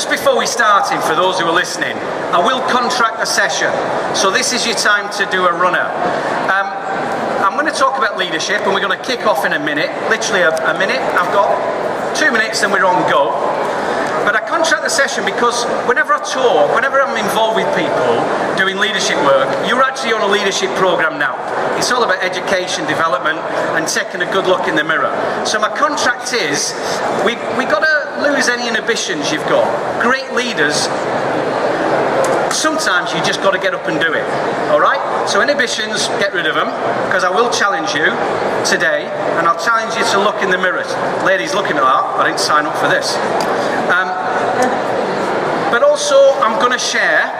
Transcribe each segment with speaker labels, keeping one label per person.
Speaker 1: just before we start, for those who are listening, I will contract the session. So this is your time to do a runner. I'm going to talk about leadership, and we're going to kick off in a minute, literally a minute. I've got 2 minutes and we're on go. But I contract the session because whenever I talk, whenever I'm involved with people doing leadership work, you're actually on a leadership program now. It's all about education, development, and taking a good look in the mirror. So my contract is, we got to lose any inhibitions you've got. Great leaders, sometimes you just got to get up and do it. All right? So inhibitions, get rid of them, because I will challenge you today, and I'll challenge you to look in the mirror. Ladies, looking at that, I didn't sign up for this. But also, I'm going to share,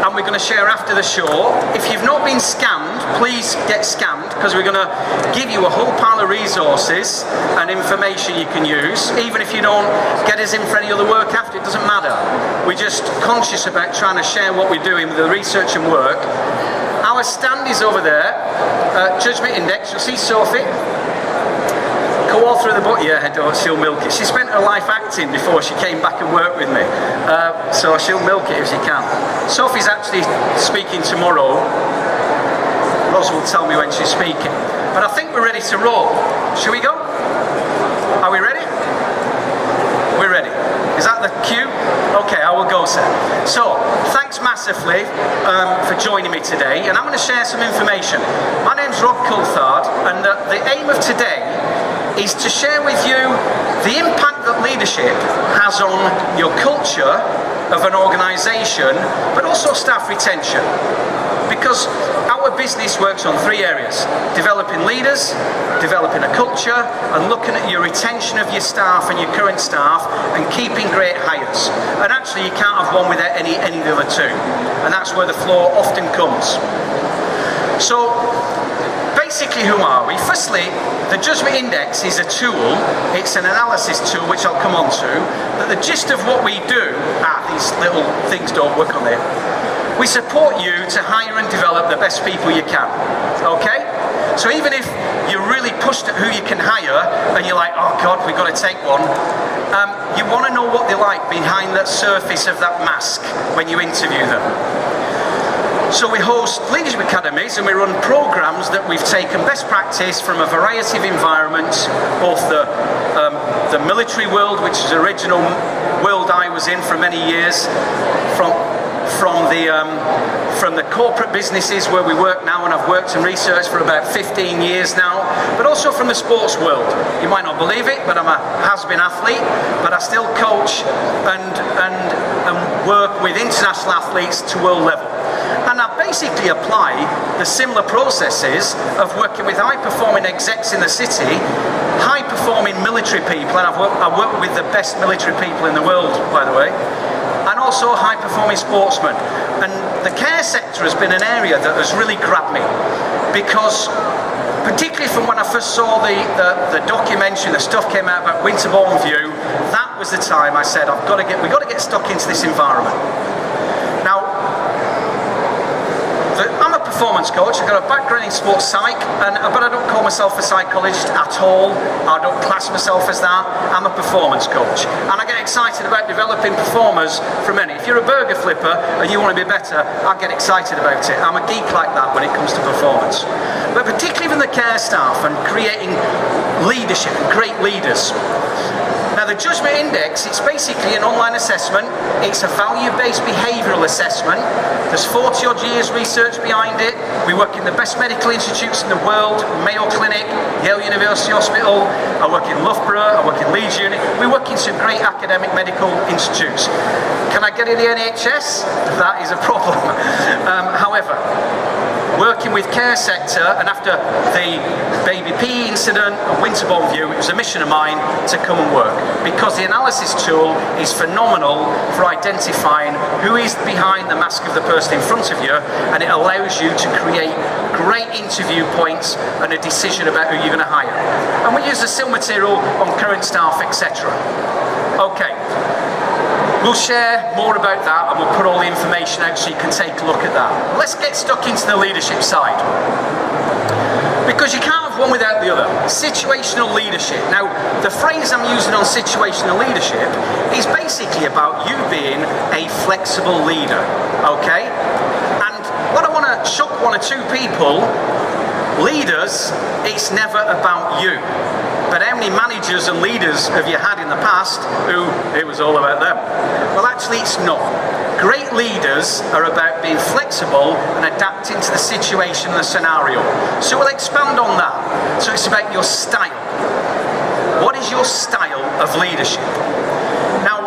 Speaker 1: and we're going to share after the show. If you've not been scanned, please get scanned, because we're going to give you a whole pile of resources and information you can use. Even if you don't get us in for any other work after, it doesn't matter. We're just conscious about trying to share what we're doing with the research and work. Our stand is over there, Judgement Index. You'll see Sophie. Co-author of the book, yeah, she'll milk it. She spent her life acting before she came back and worked with me, so she'll milk it if she can. Sophie's actually speaking tomorrow. Roz will tell me when she's speaking. But I think we're ready to roll. Shall we go? Are we ready? We're ready. Is that the cue? Okay, I will go, sir. So, thanks massively for joining me today, and I'm going to share some information. My name's Rob Coulthard, and the aim of today is to share with you the impact that leadership has on your culture of an organisation, but also staff retention. Because our business works on 3 areas: developing leaders, developing a culture, and looking at your retention of your staff and your current staff, and keeping great hires. And actually you can't have one without any of the other 2. And that's where the flow often comes. So basically, who are we? Firstly, the Judgement Index is a tool. It's an analysis tool, which I'll come on to. But the gist of what we do, these little things don't work on there. We support you to hire and develop the best people you can. Okay? So even if you're really pushed at who you can hire, and you're like, oh God, we've got to take one, you want to know what they're like behind that surface of that mask when you interview them. So we host leadership academies, and we run programs that we've taken best practice from a variety of environments, both the military world, which is the original world I was in for many years, from the corporate businesses where we work now, and I've worked in research for about 15 years now, but also from the sports world. You might not believe it, but I'm a has-been athlete, but I still coach and work with international athletes to world level. And I basically apply the similar processes of working with high-performing execs in the city, high-performing military people, and I work with the best military people in the world, by the way, and also high-performing sportsmen. And the care sector has been an area that has really grabbed me, because particularly from when I first saw the documentary, the stuff came out about Winterbourne View, that was the time I said, we've got to get stuck into this environment. Now, I'm a performance coach. I've got a background in sports psych, but I don't call myself a psychologist at all. I don't class myself as that. I'm a performance coach, and I get excited about developing performers from any. If you're a burger flipper and you want to be better, I get excited about it. I'm a geek like that when it comes to performance. But particularly from the care staff and creating leadership and great leaders. Now, the Judgement Index, it's basically an online assessment. It's a value-based behavioural assessment. There's 40-odd years research behind it. We work in the best medical institutes in the world: Mayo Clinic, Yale University Hospital. I work in Loughborough. I work in Leeds Uni. We work in some great academic medical institutes. Can I get in the NHS? That is a problem. However, working with care sector, and after the baby PE incident and Winterbourne View, it was a mission of mine to come and work, because the analysis tool is phenomenal for identifying who is behind the mask of the person in front of you, and it allows you to create great interview points and a decision about who you're going to hire. And we use the SIL material on current staff, etc. Okay. We'll share more about that, and we'll put all the information out so you can take a look at that. Let's get stuck into the leadership side. Because you can't have one without the other. Situational leadership. Now, the phrase I'm using on situational leadership is basically about you being a flexible leader, okay? And what I want to shock one or two people, leaders, it's never about you. But how many managers and leaders have you had in the past who it was all about them? Well, actually, it's not. Great leaders are about being flexible and adapting to the situation and the scenario. So we'll expand on that. So it's about your style. What is your style of leadership? Now,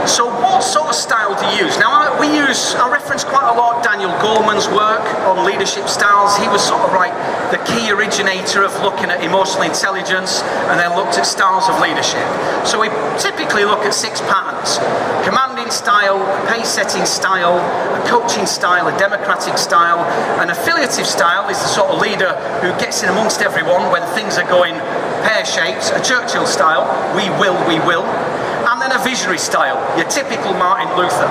Speaker 1: so what sort of style do you use? Now, I reference quite a lot Daniel Goleman's work on leadership styles. He was sort of like the key originator of looking at emotional intelligence and then looked at styles of leadership. So we typically look at 6 patterns: commanding style, pace-setting style, a coaching style, a democratic style. An affiliative style is the sort of leader who gets in amongst everyone when things are going pear-shaped. A Churchill style, we will. And then a visionary style, your typical Martin Luther.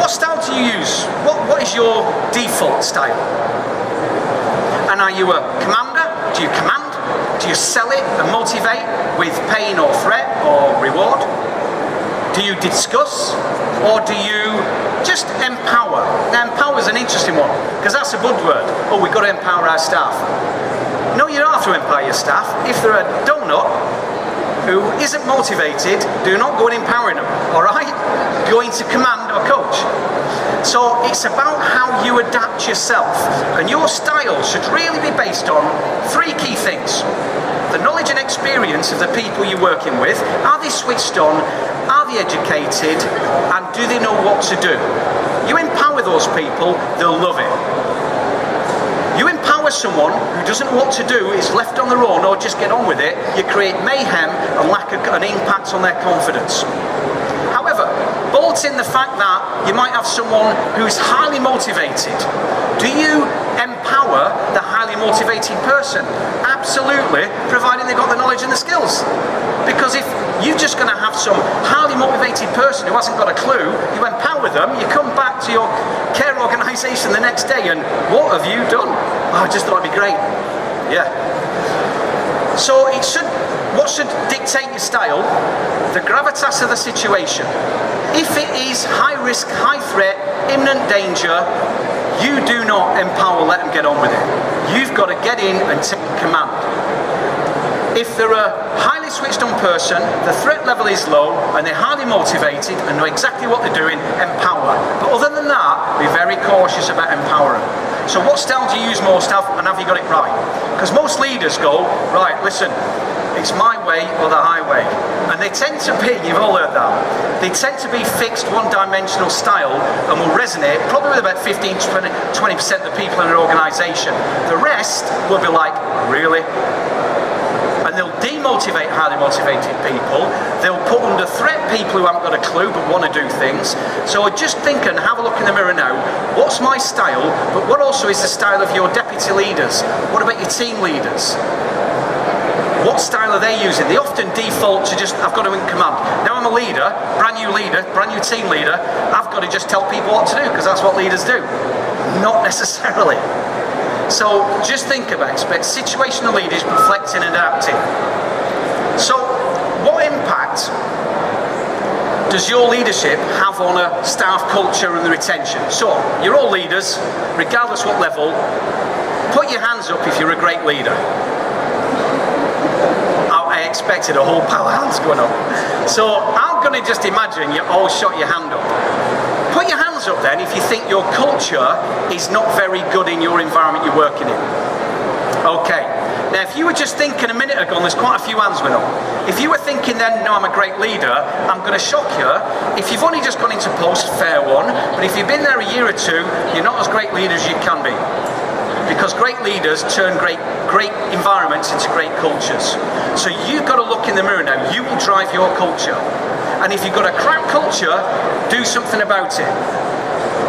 Speaker 1: What style do you use? What is your default style? And are you a commander? Do you command? Do you sell it and motivate with pain or threat or reward? Do you discuss? Or do you just empower? Now, empower is an interesting one, because that's a buzzword. Oh, we've got to empower our staff. No, you don't have to empower your staff. If they're a donut who isn't motivated, do not go and empowering them, all right? Go into command or coach. So it's about how you adapt yourself, and your style should really be based on 3 key things. The knowledge and experience of the people you're working with. Are they switched on? Are they educated? And do they know what to do? You empower those people, they'll love it. You empower someone who doesn't know what to do, is left on their own, or just get on with it, you create mayhem and lack an impact on their confidence. However, bolt in the fact that you might have someone who's highly motivated. Do you empower the highly motivated person? Absolutely, providing they've got the knowledge and the skills. Because if you're just going to have some highly motivated person who hasn't got a clue, you empower them, you come back to your care organisation the next day and what have you done? Oh, I just thought it'd be great. Yeah. So what should dictate your style? The gravitas of the situation. If it is high risk, high threat, imminent danger, you do not empower, let them get on with it. You've got to get in and take command. If they're a highly switched on person, the threat level is low, and they're highly motivated and know exactly what they're doing, empower. But other than that, be very cautious about empowering. So what style do you use most of, and have you got it right? Because most leaders go, right, listen, it's my way or the highway. And they tend to be, you've all heard that, they tend to be fixed one-dimensional style and will resonate probably with about 15 to 20% of the people in an organisation. The rest will be like, really? And they'll demotivate highly motivated people. They'll put under threat people who haven't got a clue but want to do things. So just think and have a look in the mirror now. What's my style? But what also is the style of your deputy leaders? What about your team leaders? What style are they using? They often default to just, I've got to in command. Now I'm a leader, brand new team leader, I've got to just tell people what to do because that's what leaders do. Not necessarily. So just think about it. Expect situational leaders reflecting and adapting. So what impact does your leadership have on a staff culture and the retention? So you're all leaders, regardless what level. Put your hands up if you're a great leader. I expected a whole pile of hands going up. So I'm going to just imagine you all shot your hand up. Put your hands up then if you think your culture is not very good in your environment you're working in. Okay. Now if you were just thinking a minute ago, and there's quite a few hands went up. If you were thinking then, no, I'm a great leader, I'm going to shock you. If you've only just gone into post, fair one. But if you've been there a year or two, you're not as great leaders as you can be. Because great leaders turn great environments into great cultures. So you've got to look in the mirror now. You will drive your culture. And if you've got a crap culture, do something about it.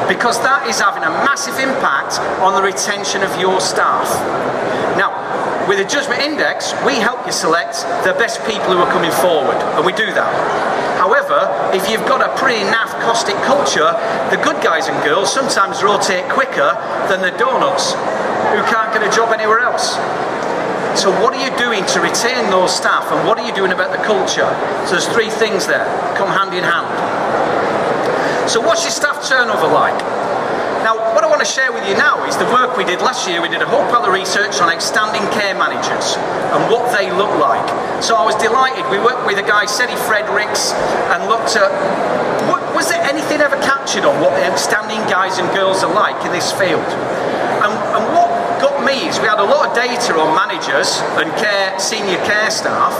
Speaker 1: Because that is having a massive impact on the retention of your staff. Now, with the Judgement Index, we help you select the best people who are coming forward. And we do that. However, if you've got a pretty naff, caustic culture, the good guys and girls sometimes rotate quicker than the donuts. who can't get a job anywhere else. So what are you doing to retain those staff, and what are you doing about the culture? So there's three things there, come hand in hand. So what's your staff turnover like? Now, what I want to share with you now is the work we did last year. We did a whole pile of research on outstanding care managers and what they look like. So I was delighted. We worked with a guy, Seti Fredericks, and looked at, was there anything ever captured on what the outstanding guys and girls are like in this field? And what got me is we had a lot of data on managers and senior care staff,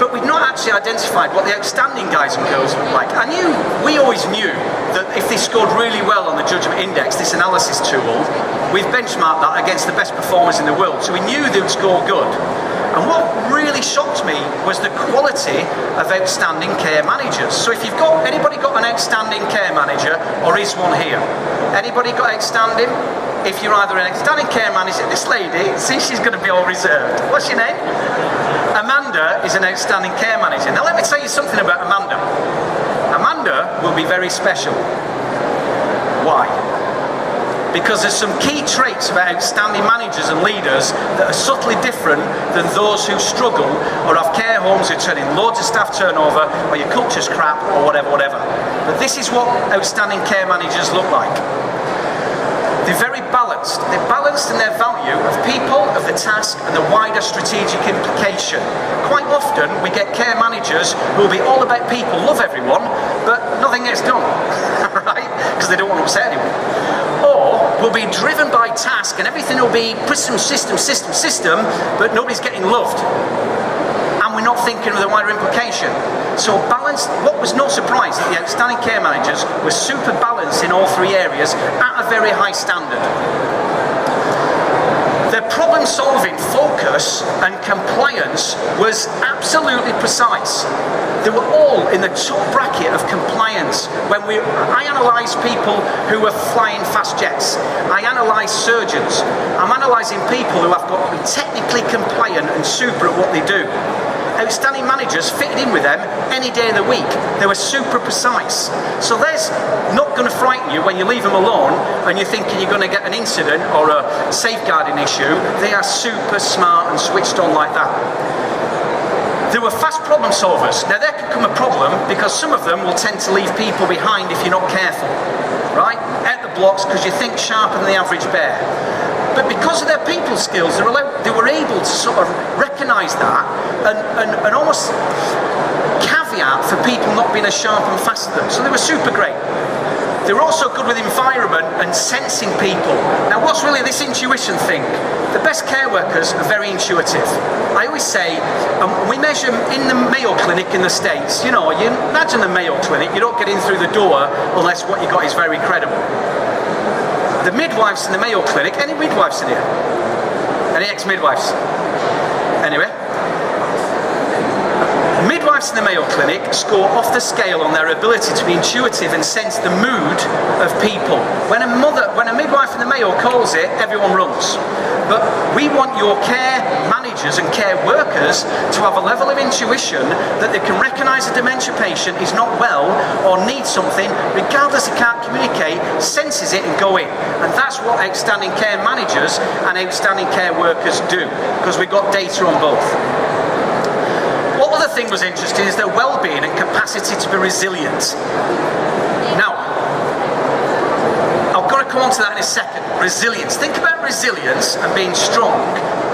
Speaker 1: but we'd not actually identified what the outstanding guys and girls looked like. We always knew that if they scored really well on the Judgement Index, this analysis tool, we've benchmarked that against the best performers in the world, so we knew they would score good. And what really shocked me was the quality of outstanding care managers. So if anybody got an outstanding care manager, or is one here? Anybody got outstanding? If you're either an outstanding care manager, this lady, see, she's going to be all reserved. What's your name? Amanda is an outstanding care manager. Now let me tell you something about Amanda. Amanda will be very special. Why? Because there's some key traits about outstanding managers and leaders that are subtly different than those who struggle or have care homes who turn in loads of staff turnover, or your culture's crap, or whatever. But this is what outstanding care managers look like. They're very balanced. They're balanced in their value of people, of the task, and the wider strategic implication. Quite often, we get care managers who will be all about people, love everyone, but nothing gets done, right? Because they don't want to upset anyone. Or will be driven by task, and everything will be system, but nobody's getting loved. And we're not thinking of the wider implication. So balanced, what was no surprise that the outstanding care managers were super balanced in all three areas at a very high standard. Their problem solving, focus and compliance was absolutely precise. They were all in the top bracket of compliance. I analysed people who were flying fast jets. I analysed surgeons. I'm analysing people who have got to be technically compliant and super at what they do. Outstanding managers fitted in with them any day of the week. They were super precise. So there's not going to frighten you when you leave them alone and you're thinking you're going to get an incident or a safeguarding issue. They are super smart and switched on like that. They were fast problem solvers. Now there could come a problem because some of them will tend to leave people behind if you're not careful, right? Out the blocks because you think sharper than the average bear. But because of their people skills, they were able to sort of recognise that and almost caveat for people not being as sharp and fast as them. So they were super great. They were also good with environment and sensing people. Now what's really this intuition thing? The best care workers are very intuitive. I always say, we measure in the Mayo Clinic in the States, you imagine the Mayo Clinic, you don't get in through the door unless what you got is very credible. The midwives in the Mayo Clinic, any midwives in here? Any ex-midwives? Anyway? Midwives in the Mayo Clinic score off the scale on their ability to be intuitive and sense the mood of people. When a midwife in the Mayo calls it, everyone runs. But we want your care managers and care workers to have a level of intuition that they can recognise a dementia patient is not well or needs something, regardless they can't communicate, senses it and go in. And that's what outstanding care managers and outstanding care workers do, because we've got data on both. What other thing was interesting is their well-being and capacity to be resilient. Now, I'm going to come on to that in a second. Resilience. Think about resilience and being strong.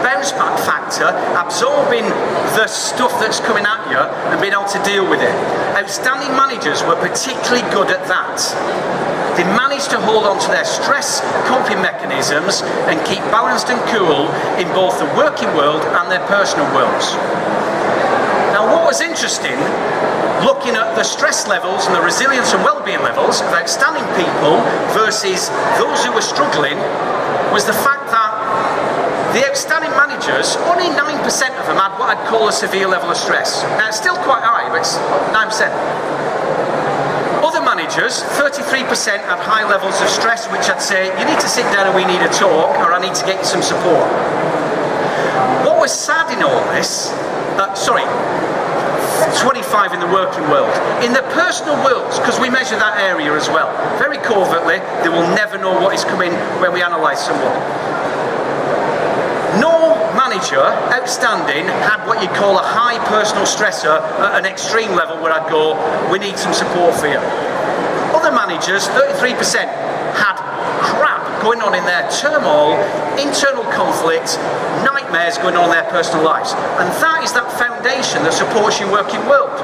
Speaker 1: Bounce back factor, absorbing the stuff that's coming at you and being able to deal with it. Outstanding managers were particularly good at that. They managed to hold on to their stress coping mechanisms and keep balanced and cool in both the working world and their personal worlds. Now what was interesting, looking at the stress levels and the resilience and well-being levels of outstanding people versus those who were struggling, was the fact that the outstanding managers, only 9% of them had what I'd call a severe level of stress. Now it's still quite high, but it's 9%. Other managers, 33% had high levels of stress, which I'd say, you need to sit down and we need a talk, or I need to get you some support. What was sad in all this, 4% 25 in the working world. In the personal worlds, because we measure that area as well, very covertly, they will never know what is coming when we analyse someone. No manager, outstanding, had what you call a high personal stressor at an extreme level where I'd go, we need some support for you. Other managers, 33%, had crap going on in their turmoil, internal conflict, nightmares going on in their personal lives. And that is that foundation that supports your working world.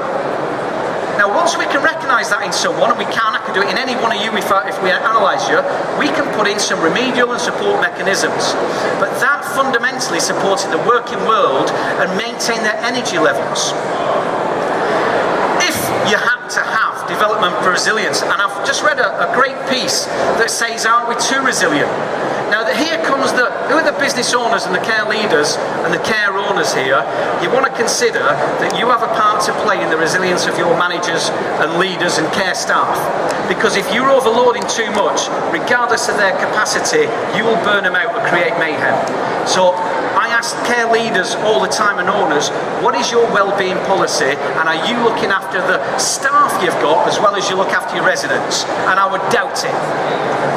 Speaker 1: Now, once we can recognise that in someone, and I can do it in any one of you if we analyse you, we can put in some remedial and support mechanisms. But that fundamentally supports the working world and maintain their energy levels. If you happen to have development for resilience, and I've just read a great piece that says, aren't we too resilient? Now here comes who are the business owners and the care leaders and the care owners here. You want to consider that you have a part to play in the resilience of your managers and leaders and care staff. Because if you're overloading too much, regardless of their capacity, you will burn them out and create mayhem. So I ask care leaders all the time and owners, what is your well-being policy, and are you looking after the staff you've got as well as you look after your residents? And I would doubt it.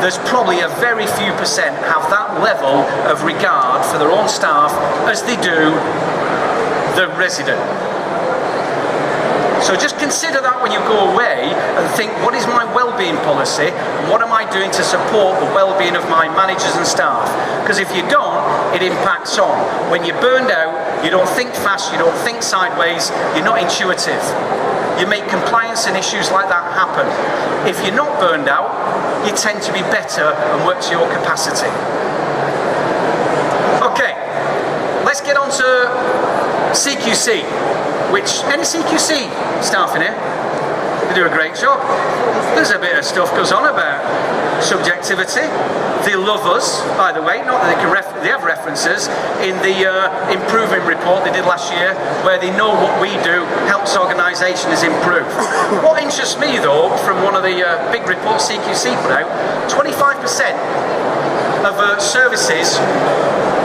Speaker 1: There's probably a very few percent have that level of regard for their own staff as they do the resident. So just consider that when you go away and think, what is my well-being policy and what am I doing to support the well-being of my managers and staff? Because if you don't, it impacts on. When you're burned out, you don't think fast, you don't think sideways, you're not intuitive. You make compliance and issues like that happen. If you're not burned out, you tend to be better and work to your capacity. Okay, let's get on to CQC, which, any CQC staff in here? They do a great job. There's a bit of stuff goes on about subjectivity. They love us, by the way, not that they have references in the improving report they did last year, where they know what we do helps organisations improve. What interests me though, from one of the big reports CQC put out, 25% of services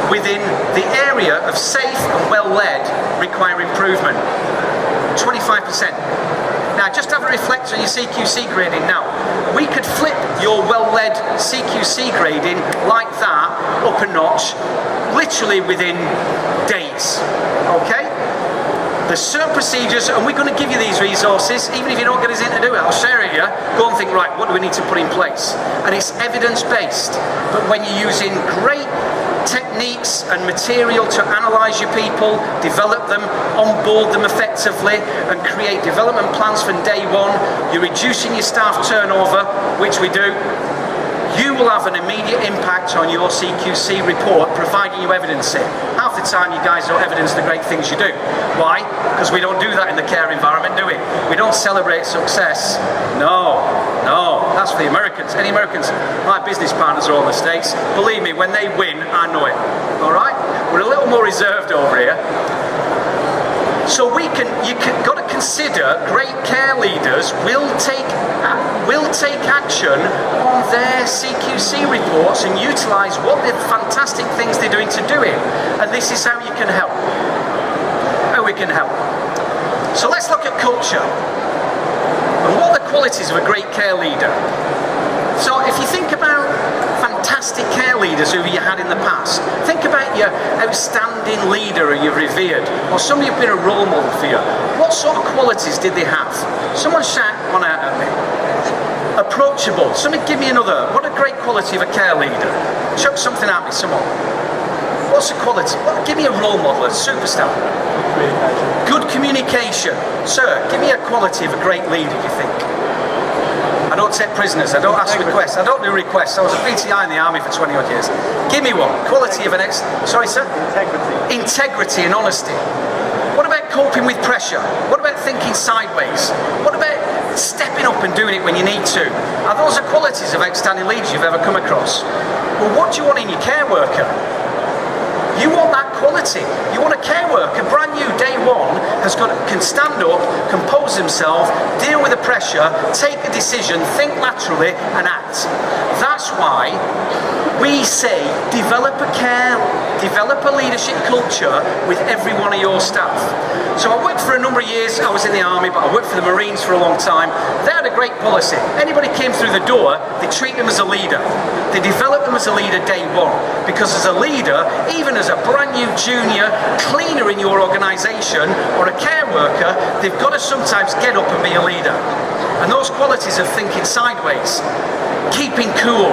Speaker 1: within the area of safe and well-led require improvement. 25%. Now, just have a reflect on your CQC grading now. We could flip your well-led CQC grading like that up a notch, literally within days, okay? There's certain procedures, and we're going to give you these resources, even if you don't get us in to do it, I'll share it here. Go and think, right, what do we need to put in place? And it's evidence-based, but when you're using great techniques and material to analyse your people, develop them, onboard them effectively, and create development plans from day one, you're reducing your staff turnover, which we do. You will have an immediate impact on your CQC report, providing you evidence it. Half the time you guys don't evidence the great things you do. Why? Because we don't do that in the care environment, do we? We don't celebrate success. No, that's for the Americans. Any Americans, my business partners are all in the States. Believe me, when they win, I know it. All right? We're a little more reserved over here. So you've got to consider great care leaders will take action on their CQC reports and utilise what the fantastic things they're doing to do it. And this is how you can help. How we can help. So let's look at culture. And what are the qualities of a great care leader? So if you think about fantastic care leaders who you had in the past, think about your outstanding leader who you've revered, or somebody who's been a role model for you. What sort of qualities did they have? Someone shout one out at me. Approachable. Somebody give me another. What a great quality of a care leader. Chuck something at me, someone. What's the quality? Give me a role model, a superstar. Good communication. Sir, give me a quality of a great leader, you think? I don't take prisoners, I don't ask requests, I don't do requests. I was a PTI in the army for 20 odd years. Give me one. Quality of an sorry sir? Integrity and honesty. What about coping with pressure? What about thinking sideways? What about stepping up and doing it when you need to? Are those the qualities of outstanding leaders you've ever come across? Well, what do you want in your care worker? You want that quality. You want a care worker, brand new, day one, can stand up, compose himself, deal with the pressure, take a decision, think laterally, and act. That's why we say develop a leadership culture with every one of your staff. So I worked for a number of years, I was in the army, but I worked for the Marines for a long time. They had a great policy. Anybody came through the door, they treat them as a leader. They develop them as a leader day one. Because as a leader, even as a brand new junior cleaner in your organisation or a care worker, they've got to sometimes get up and be a leader. And those qualities of thinking sideways, keeping cool,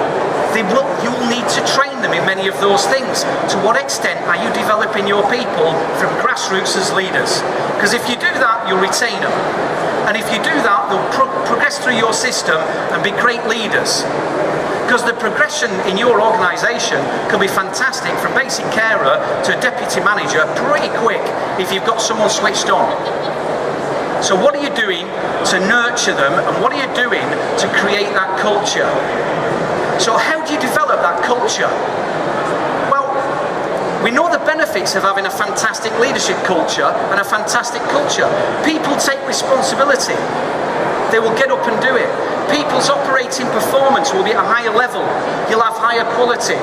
Speaker 1: you'll need to train them in many of those things. To what extent are you developing your people from grassroots as leaders? Because if you do that, you'll retain them. And if you do that, they'll progress through your system and be great leaders. Because the progression in your organisation can be fantastic, from basic carer to deputy manager pretty quick if you've got someone switched on. So what are you doing to nurture them, and what are you doing to create that culture? So how do you develop that culture? Well, we know the benefits of having a fantastic leadership culture and a fantastic culture. People take responsibility. They will get up and do it. People's operating performance will be at a higher level. You'll have higher quality.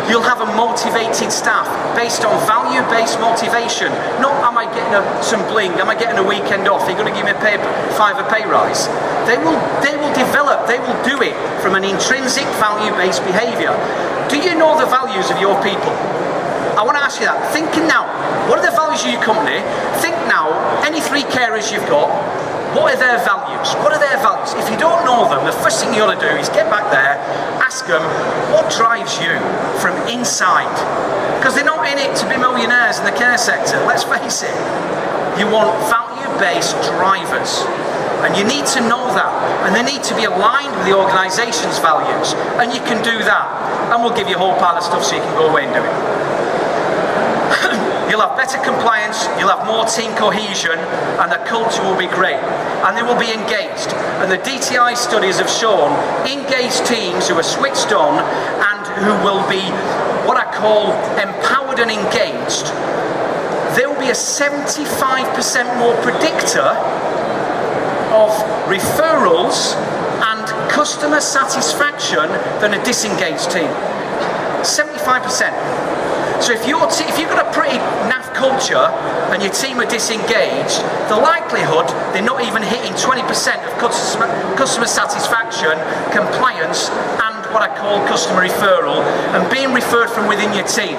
Speaker 1: You'll have a motivated staff based on value-based motivation. Not, am I getting some bling? Am I getting a weekend off? Are you going to give me a fiver pay rise? They will develop, they will do it from an intrinsic value-based behaviour. Do you know the values of your people? I want to ask you that. Thinking now, what are the values of your company? Think now, any 3 carers you've got, what are their values? What are their values? If you don't know them, the first thing you ought to do is get back there, ask them, what drives you from inside? Because they're not in it to be millionaires in the care sector, let's face it. You want value-based drivers. And you need to know that. And they need to be aligned with the organisation's values. And you can do that. And we'll give you a whole pile of stuff so you can go away and do it. You'll have better compliance, you'll have more team cohesion, and the culture will be great. And they will be engaged. And the DTI studies have shown engaged teams who are switched on and who will be what I call empowered and engaged, they will be a 75% more predictor of referrals and customer satisfaction than a disengaged team. 75%. So if you've got a pretty naff culture and your team are disengaged, the likelihood they're not even hitting 20% of customer satisfaction, compliance, and what I call customer referral, and being referred from within your team.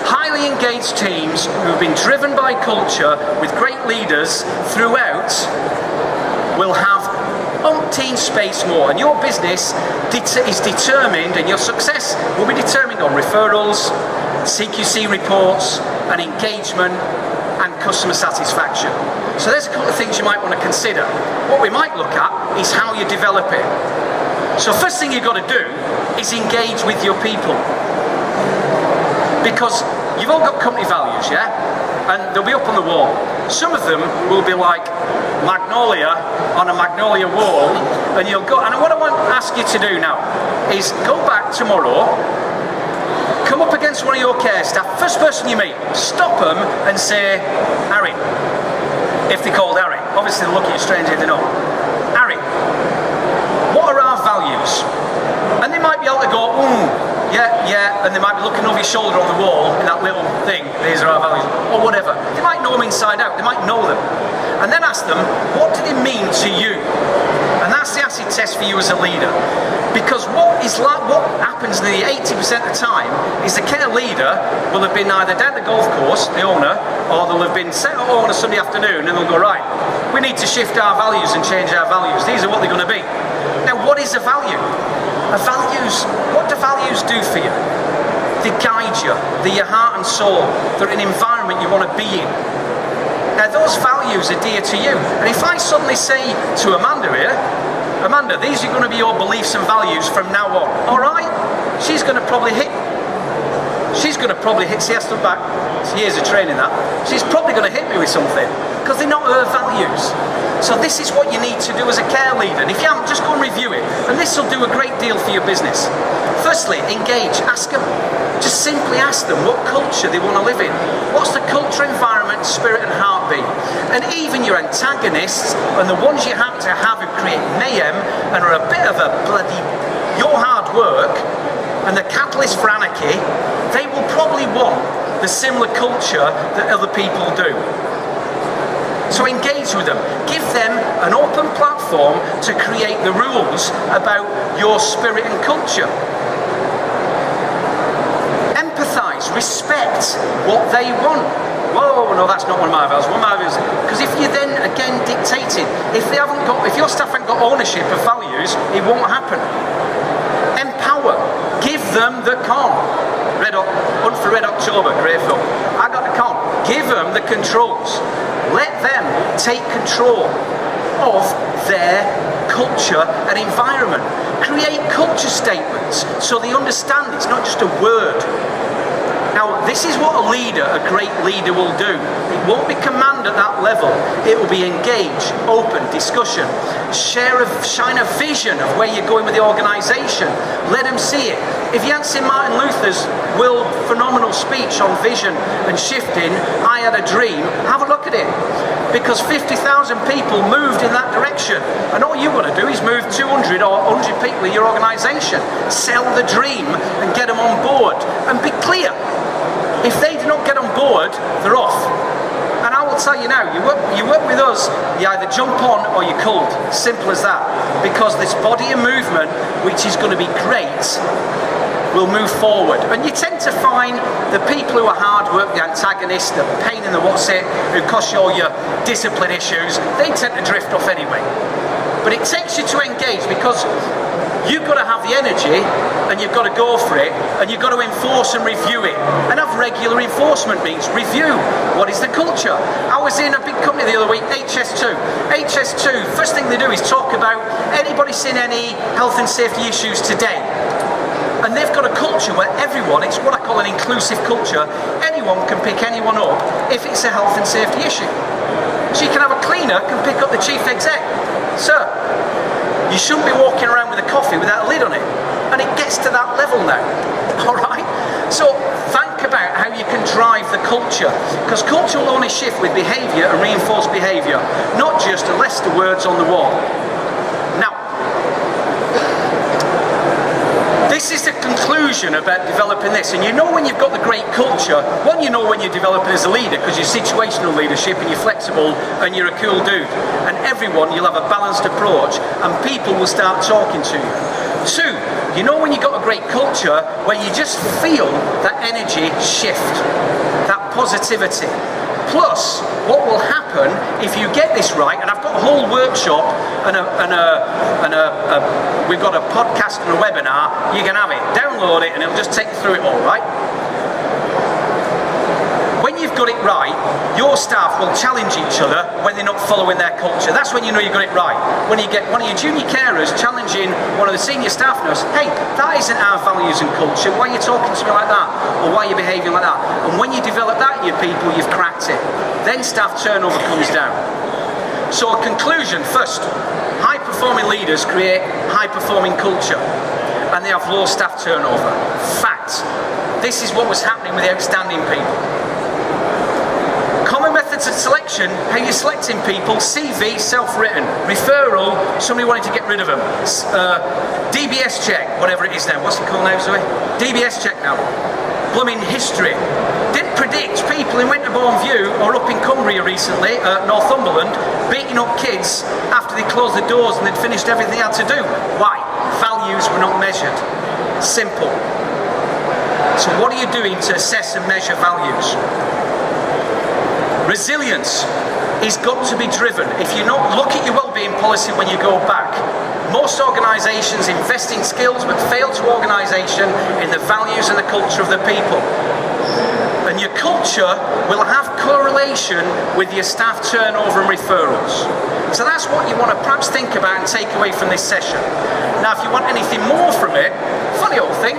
Speaker 1: Highly engaged teams who've been driven by culture with great leaders throughout will have umpteen space more, and your business is determined, and your success will be determined on referrals, CQC reports, and engagement and customer satisfaction. So there's a couple of things you might want to consider. What we might look at is how you develop it. So first thing you've got to do is engage with your people, because you've all got company values, yeah? And they'll be up on the wall. Some of them will be like magnolia on a magnolia wall, and you'll go, and what I want to ask you to do now is go back tomorrow, come up against one of your care staff, first person you meet, stop them and say, Harry, if they're called Harry, obviously they'll look at you strange if they know, Harry, what are our values? And they might be able to go, yeah, and they might be looking over your shoulder on the wall in that little thing, these are our values, or whatever. They might know them inside out, they might know them. And then ask them, what do they mean to you? And that's the acid test for you as a leader. Because what happens nearly 80% of the time is the care leader will have been either down the golf course, the owner, or they'll have been set at home on a Sunday afternoon and they'll go, right, we need to shift our values and change our values. These are what they're going to be. Now, what is a value? What do values do for you? They guide you. They're your heart and soul. They're an environment you want to be in. Now, those values are dear to you. And if I suddenly say to Amanda here, Amanda, these are going to be your beliefs and values from now on. All right? She's going to probably hit. See, I stood back. It's years of training that. She's probably going to hit me with something because they're not her values. So this is what you need to do as a care leader. And if you haven't, just go and review it. And this will do a great deal for your business. Firstly, engage. Ask them. Just simply ask them what culture they want to live in. What's the culture, environment, spirit and heartbeat? And even your antagonists and the ones you have to have who create mayhem and are a bit of a bloody your hard work and the catalyst for anarchy, they will probably want the similar culture that other people do. So engage with them. Give them an open platform to create the rules about your spirit and culture. Empathize, respect what they want. Whoa, no, that's not one of my values. One of my values, because if you're then again dictating, if your staff haven't got ownership of values, it won't happen. Empower, give them the con. Hunt for Red October, great film. I got the con. Give them the controls. Let them take control of their culture and environment. Create culture statements so they understand it's not just a word. Now, this is what a great leader will do. It won't be command at that level. It will be engage, open, discussion, shine a vision of where you're going with the organisation. Let them see it. If you haven't seen Martin Luther's phenomenal speech on vision and shifting, I Had a Dream, have a look at it. Because 50,000 people moved in that direction. And all you want to do is move 200 or 100 people in your organisation. Sell the dream and get them on board. And be clear. If they do not get on board, they're off. And I will tell you now, you work with us, you either jump on or you're cold. Simple as that. Because this body of movement, which is going to be great, will move forward. And you tend to find the people who are hard work, the antagonists, the pain in the what's it, who cost you all your discipline issues, they tend to drift off anyway. But it takes you to engage because you've got to have the energy and you've got to go for it and you've got to enforce and review it and have regular enforcement meetings. Review what is the culture. I was in a big company the other week, HS2. HS2, first thing they do is talk about anybody seen any health and safety issues today. And they've got a culture where everyone, it's what I call an inclusive culture, anyone can pick anyone up if it's a health and safety issue. So you can have a cleaner can pick up the chief exec. Sir, you shouldn't be walking around with a coffee without a lid on it. And it gets to that level now. Alright? So think about how you can drive the culture. Because culture will only shift with behaviour and reinforced behaviour. Not just a list of words on the wall. Now, this is the conclusion about developing this. And you know when you've got the great culture, one, you know when you're developing as a leader because you're situational leadership and you're flexible and you're a cool dude. And everyone, you'll have a balanced approach and people will start talking to you. Two, you know when you've got a great culture where you just feel that energy shift, that positivity. Plus, what will happen if you get this right, and I've got a whole workshop we've got a podcast and a webinar, you can have it, download it and it'll just take you through it all, right? When you've got it right, your staff will challenge each other when they're not following their culture. That's when you know you got it right. When you get one of your junior carers challenging one of the senior staff knows, hey, that isn't our values and culture, why are you talking to me like that? Or why are you behaving like that? And when you develop that in your people, you've cracked it. Then staff turnover comes down. So a conclusion, first, high-performing leaders create high-performing culture and they have low staff turnover. Fact. This is what was happening with the outstanding people. Common methods of selection, how you're selecting people, CV, self-written, referral, somebody wanting to get rid of them, DBS check, whatever it is now, what's it called now, Zoe? DBS check now, blooming history. Didn't predict people in Winterbourne View or up in Cumbria recently, Northumberland, beating up kids after they closed the doors and they'd finished everything they had to do. Why? Values were not measured. Simple. So what are you doing to assess and measure values? Resilience is got to be driven. If you not look at your well-being policy when you go back, most organisations invest in skills but fail to organisation in the values and the culture of the people. And your culture will have correlation with your staff turnover and referrals. So that's what you want to perhaps think about and take away from this session. Now if you want anything more from it, funny old thing,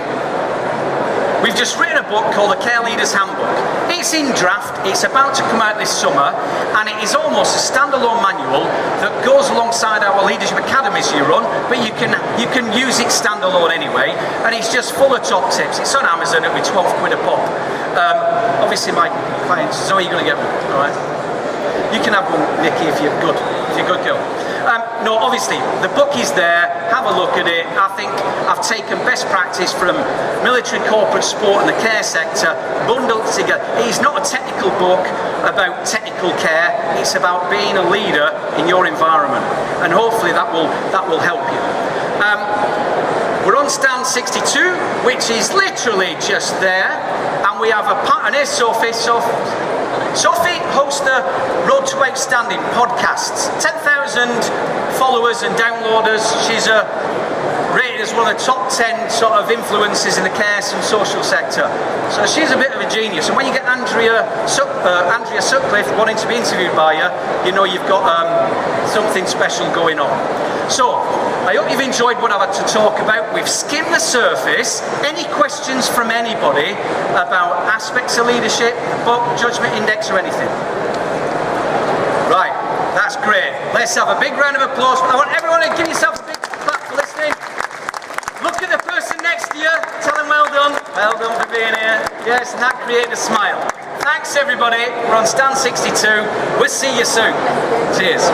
Speaker 1: We've just written a book called The Care Leader's Handbook. It's in draft, it's about to come out this summer, and it is almost a standalone manual that goes alongside our leadership academies you run, but you can use it standalone anyway, and it's just full of top tips. It's on Amazon, it'll be 12 quid a pop. Obviously my clients, Zoe, you're going to get one, alright? You can have one, Nikki, if you're good girl. No, obviously, the book is there, have a look at it. I think I've taken best practice from military, corporate, sport and the care sector, bundled together. It's not a technical book about technical care, it's about being a leader in your environment, and hopefully that will help you. We're on stand 62, which is literally just there, and we have and here's Sophie. Sophie hosts the Road to Outstanding podcasts. 10,000 followers and downloaders. She's rated as one of the top 10 sort of influencers in the care and social sector. So she's a bit of a genius. And when you get Andrea Sutcliffe wanting to be interviewed by you, you know you've got something special going on. So, I hope you've enjoyed what I've had to talk about. We've skimmed the surface. Any questions from anybody about aspects of leadership, book, Judgement Index or anything? Right, that's great. Let's have a big round of applause. I want everyone to give yourself a big clap for listening. Look at the person next to you. Tell them well done. Well done for being here. Yes, and that created a smile. Thanks everybody. We're on stand 62. We'll see you soon. Cheers.